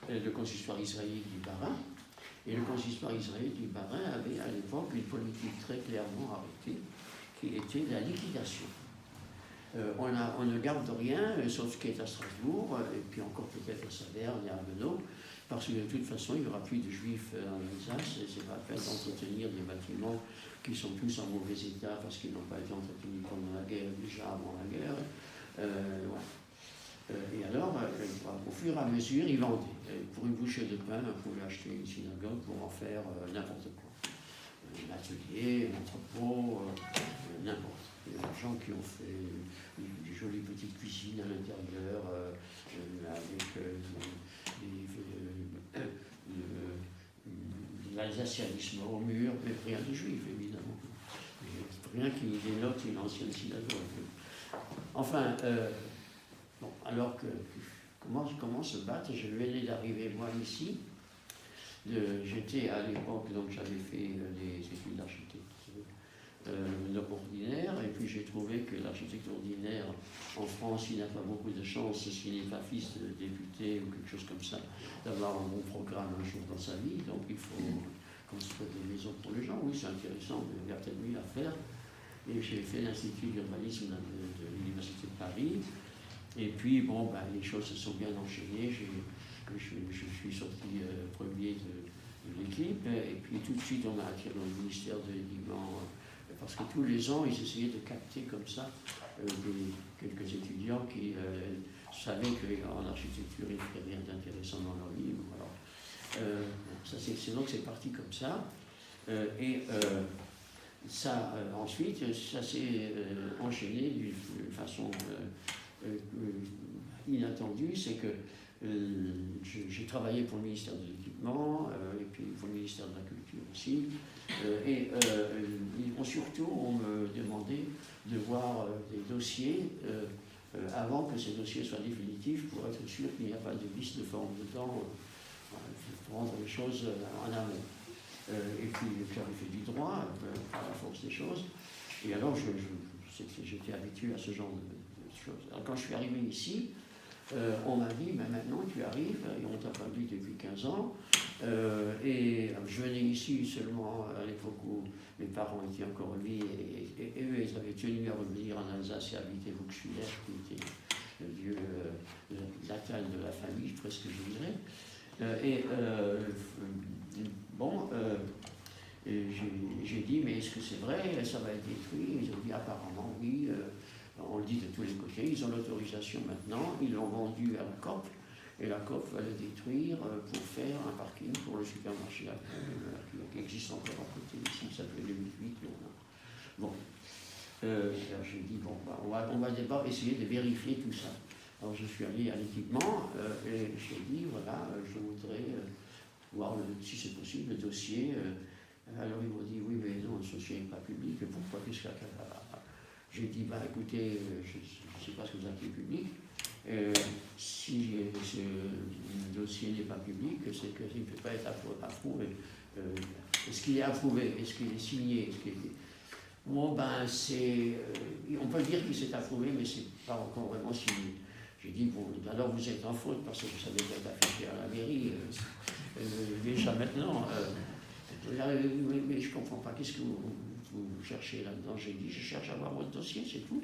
le consistoire israélite du Bas-Rhin. Et le consistoire israélite du Bas-Rhin avait à l'époque une politique très clairement arrêtée, qui était la liquidation. On ne garde rien, sauf ce qui est à Strasbourg, et puis encore peut-être à Saverne et à Haguenau, parce que de toute façon, il n'y aura plus de juifs en Alsace, et c'est pas la peine d'entretenir des bâtiments qui sont tous en mauvais état parce qu'ils n'ont pas été entretenus pendant la guerre, déjà avant la guerre. Et alors, au fur et à mesure, ils vendaient. Pour une bouchée de pain, on pouvait acheter une synagogue pour en faire n'importe quoi. Un atelier, un entrepôt, n'importe. Il y a des gens qui ont fait des jolies petites cuisines à l'intérieur, avec l'alsacianisme au mur, mais rien de juif, évidemment. Rien qui dénote une ancienne synagogue. Enfin, bon, alors que comment se battre, je venais d'arriver moi ici. J'étais à l'époque, donc j'avais fait des études d'architecture ordinaire, et puis j'ai trouvé que l'architecte ordinaire en France, il n'a pas beaucoup de chance, s'il n'est pas fils de député ou quelque chose comme ça, d'avoir un bon programme un jour dans sa vie. Donc il faut construire des maisons pour les gens. Oui, c'est intéressant, il y a peut-être mieux à faire. Et j'ai fait l'Institut d'urbanisme de l'Université de Paris. Et puis, bon, les choses se sont bien enchaînées. Je suis sorti premier de l'équipe. Et puis, tout de suite, on m'a attiré dans le ministère de l'Éducation, parce que tous les ans, ils essayaient de capter comme ça quelques étudiants qui savaient qu'en architecture, ils ne feraient rien d'intéressant dans leur vie. Alors, donc, c'est parti comme ça. Ça, ensuite, ça s'est enchaîné d'une façon inattendue. C'est que j'ai travaillé pour le ministère de l'Équipement, et puis pour le ministère de la Culture aussi. Surtout, on me demandait de voir des dossiers avant que ces dossiers soient définitifs pour être sûr qu'il n'y a pas de vice de forme dedans, pour rendre les choses en amont. Et puis j'avais fait du droit par la force des choses. Et alors j'étais habitué à ce genre de choses. Alors quand je suis arrivé ici, on m'a dit, maintenant tu arrives, et on t'a pas vu depuis 15 ans. Et je venais ici seulement à l'époque où mes parents étaient encore en vie, et eux, ils avaient tenu à revenir en Alsace et habiter Vauxhiller, qui était le lieu natal de la famille, presque je dirais. J'ai dit, mais est-ce que c'est vrai, ça va être détruit? Ils ont dit, apparemment, oui, on le dit de tous les côtés, ils ont l'autorisation maintenant, ils l'ont vendu à la COP, et la COP va le détruire pour faire un parking pour le supermarché qui existe encore à côté ici, ça fait 2008. Bon, j'ai dit, bon, on va d'abord essayer de vérifier tout ça. Alors je suis allé à l'équipement, et j'ai dit, voilà, je voudrais voir si c'est possible le dossier. Alors ils m'ont dit, oui, mais non, le dossier n'est pas public, pourquoi? Qu'est-ce qu'il y a? J'ai dit, écoutez, je ne sais pas ce que vous appelez public. Si ce dossier n'est pas public, c'est qu'il ne peut pas être approuvé. Est-ce qu'il est approuvé? Est-ce qu'il est signé? Bon, on peut dire qu'il s'est approuvé, mais ce n'est pas encore vraiment signé. J'ai dit, bon, alors vous êtes en faute parce que vous savez être affiché à la mairie, déjà maintenant. Mais je ne comprends pas, qu'est-ce que vous cherchez là-dedans? J'ai dit, je cherche à voir votre dossier, c'est tout.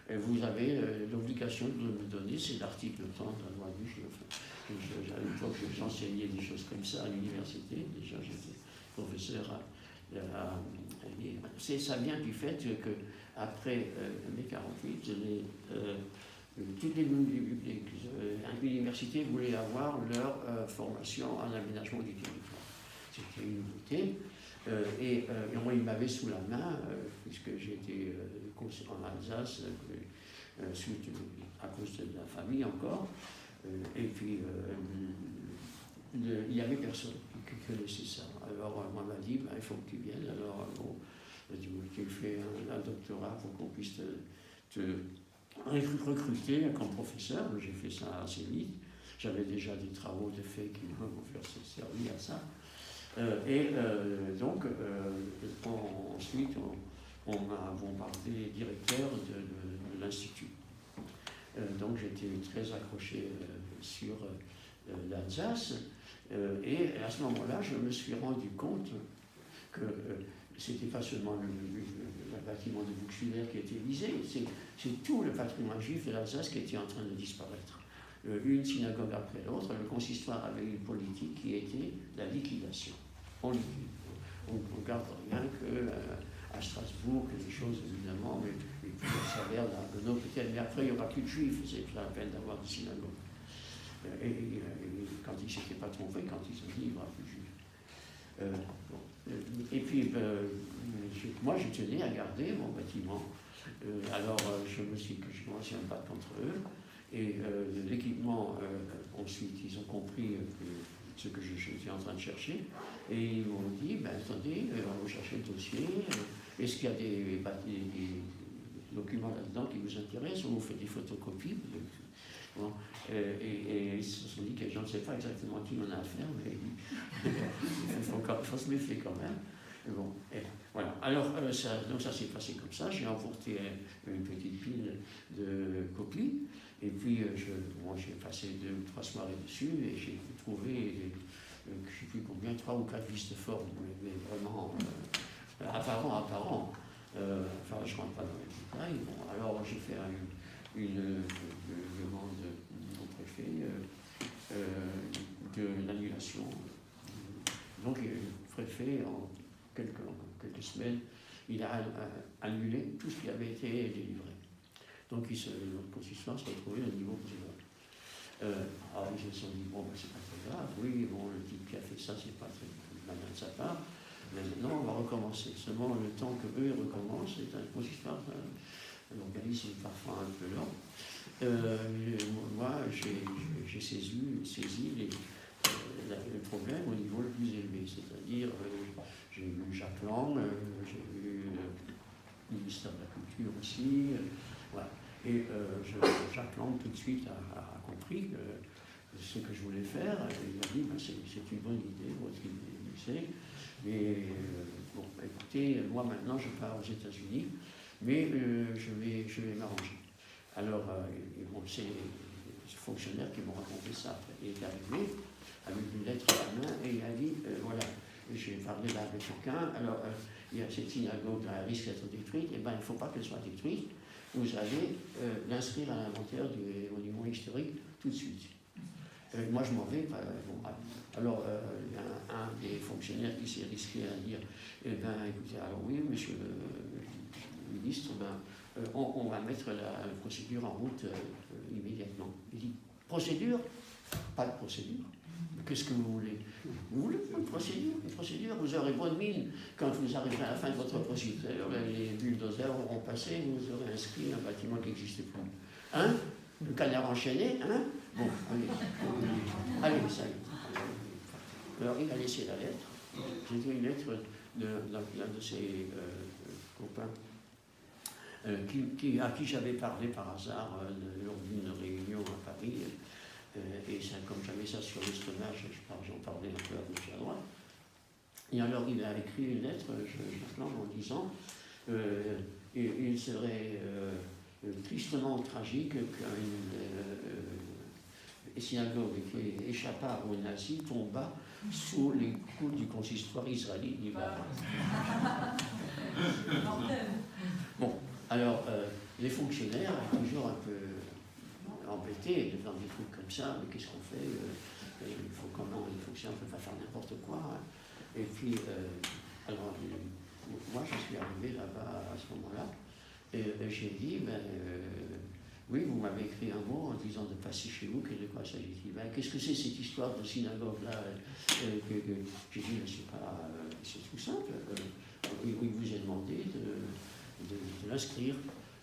Et vous avez l'obligation de me donner, c'est l'article 30 de la loi du à l'époque, j'enseignais des choses comme ça à l'université, déjà j'étais professeur ça vient du fait qu'après mai 48, toutes les universités voulaient avoir leur formation en aménagement du territoire. C'était une nouveauté. Et moi, il m'avait sous la main, puisque j'étais en Alsace, à cause de la famille encore. Et puis, il n'y avait personne qui connaissait ça. Alors, on m'a dit, il faut que tu viennes. Alors, bon, tu fais un doctorat pour qu'on puisse te recruter comme professeur. J'ai fait ça assez vite. J'avais déjà des travaux de fait qui m'ont servi à ça. Donc, ensuite, on m'a bombardé directeur de l'Institut. Donc, j'étais très accroché sur la d'Alsace. Et à ce moment-là, je me suis rendu compte que c'était pas seulement le bâtiment de Buxwiller qui était visé, c'est tout le patrimoine juif de l'Alsace qui était en train de disparaître. Une synagogue après l'autre, le consistoire avait une politique qui était la liquidation. On liquide. On ne garde rien qu'à Strasbourg, que des choses évidemment, mais puis le salaire d'Argonaut peut-être, mais après il n'y aura plus de juifs, c'est pas la peine d'avoir de synagogue. Et quand ils ne s'étaient pas trompés, quand ils ont dit il n'y aura plus de juifs. Et puis, moi, je tenais à garder mon bâtiment. Alors, je commençais à me battre contre eux. Et l'équipement, ensuite, ils ont compris ce que j'étais en train de chercher. Et ils m'ont dit, attendez, on va chercher le dossier. Est-ce qu'il y a des documents là-dedans qui vous intéressent? On vous fait des photocopies. Bon, et ils se sont dit que je ne sais pas exactement qui on a affaire, mais il faut se méfier quand même. Bon, voilà. Alors, donc ça s'est passé comme ça. J'ai emporté une petite pile de copies, et puis j'ai passé 2 ou 3 soirées dessus, et j'ai trouvé, je ne sais plus combien, 3 ou 4 listes de forme, mais vraiment apparents. Enfin, je ne rentre pas dans les détails. Bon, alors, j'ai fait une demande au préfet de l'annulation. Donc le préfet, en quelques semaines, il a annulé tout ce qui avait été délivré. Donc notre consistoire se retrouvait au niveau président. Alors ils se sont dit, c'est pas très grave, oui, le type qui a fait ça, c'est pas très malin de sa part, mais maintenant on va recommencer. Seulement le temps que eux recommencent, c'est un consistoire. L'organisme est parfois un peu lent. Moi, j'ai saisi le problème au niveau le plus élevé, c'est-à-dire j'ai eu Jacques Lang, j'ai eu le ministère de la Culture aussi, voilà. Et Jacques Lang tout de suite a compris ce que je voulais faire. Il m'a dit c'est une bonne idée, votre idée, mais écoutez, moi maintenant je pars aux États-Unis. Mais je vais m'arranger. Alors, c'est ce fonctionnaire qui m'a raconté ça. Il est arrivé avec une lettre à la main et il a dit, voilà, j'ai parlé là avec quelqu'un, alors il y a cette synagogue qui risque d'être détruite, et il ne faut pas qu'elle soit détruite, vous allez l'inscrire à l'inventaire du monument historique tout de suite. Moi, je m'en vais. Alors, il y a un des fonctionnaires qui s'est risqué à dire, écoutez, alors oui, monsieur le ministre, on va mettre la procédure en route immédiatement. Il dit, procédure? Pas de procédure. Qu'est-ce que vous voulez? Vous voulez une procédure? Une procédure, vous aurez bonne mine quand vous arriverez à la fin de votre procédure. Les bulldozers auront passé, vous aurez inscrit un bâtiment qui n'existe plus. Hein? Le canard enchaîné, hein? Bon, allez, ça y est. Alors, il a laissé la lettre. C'était une lettre d'un de ses copains à qui j'avais parlé par hasard lors d'une réunion à Paris. Et ça, comme j'avais ça sur l'estomac, j'en parlais un peu à gauche et à droite. Et alors, il a écrit une lettre, en disant il serait tristement tragique qu'une synagogue qui échappa aux nazis tomba sous les coups du consistoire israélite d'Ibadan. Bon, alors, les fonctionnaires, toujours un peu embêtés de faire des trucs comme ça, mais qu'est-ce qu'on fait? Il faut comment les fonctionnaires ne peuvent pas faire n'importe quoi. Hein. Et puis, alors, moi, je suis arrivé là-bas à ce moment-là, et j'ai dit, oui, vous m'avez écrit un mot en disant de passer chez vous, de quoi s'agit-il? Qu'est-ce que c'est cette histoire de synagogue-là? J'ai dit, c'est tout simple. Il vous a demandé de l'inscrire.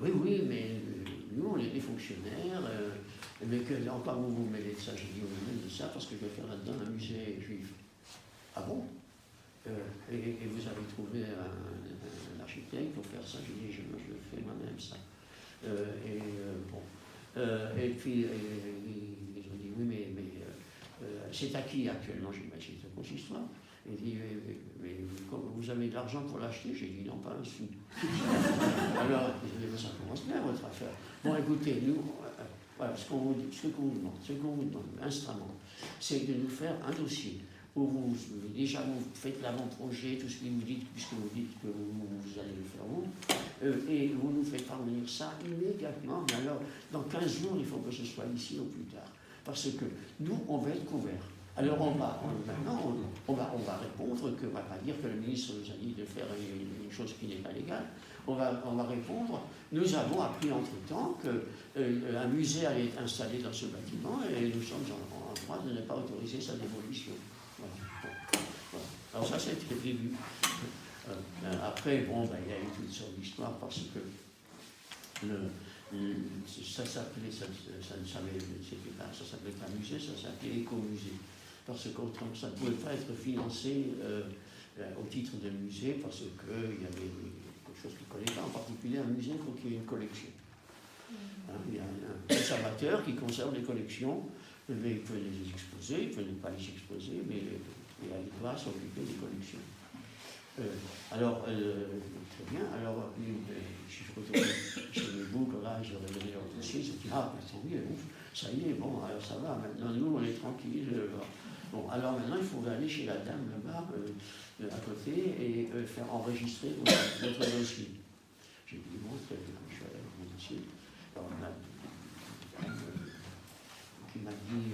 Oui, mais nous, on est des fonctionnaires, mais que encore vous mêlez de ça. J'ai dit, on vous mêle de ça parce que je vais faire là-dedans un musée juif. Ah bon? Et vous avez trouvé un architecte pour faire ça? J'ai dit, je fais moi-même ça. Et puis, ils ont dit, oui, mais c'est à qui actuellement? J'ai dit, c'est au consistoire. Il dit, mais vous avez de l'argent pour l'acheter? J'ai dit, non, pas un sou. Alors, ça commence bien, votre affaire. Bon, écoutez, nous, Voilà, ce qu'on vous demande, instamment, c'est de nous faire un dossier où déjà vous faites l'avant-projet, tout ce que vous dites, puisque vous dites que vous allez le faire vous, et vous nous faites parvenir ça immédiatement. Mais alors, dans 15 jours, il faut que ce soit ici au plus tard. Parce que nous, on va être couverts. Alors maintenant, on va répondre qu'on ne va pas dire que le ministre nous a dit de faire une chose qui n'est pas légale. On va répondre, nous avons appris entre-temps qu'un musée allait être installé dans ce bâtiment et nous sommes en droit de ne pas autoriser sa démolition. Voilà. Voilà. Alors ça, c'était prévu. Après, bon, il y a eu toutes sortes d'histoires parce que ça s'appelait, ça s'appelait pas musée, ça s'appelait écomusée. Parce que ça ne pouvait pas être financé au titre de musée parce qu'il y avait quelque chose qui ne collait pas. En particulier, un musée, il faut qu'il y ait une collection. Il y a un conservateur qui conserve les collections, mais il peut les exposer, il ne peut pas les exposer, mais il doit s'occuper des collections. Très bien, alors, je suis retourné chez mes boucles, là, j'ai regardé leur dossier, j'ai dit, ah, tant mieux, ça y est, bon, alors ça va, maintenant, nous, on est tranquille. Bon, alors maintenant, il faut aller chez la dame là-bas, à côté, et faire enregistrer votre dossier. J'ai dit, bon, je suis allé avec mon dossier. Alors, qui m'a dit,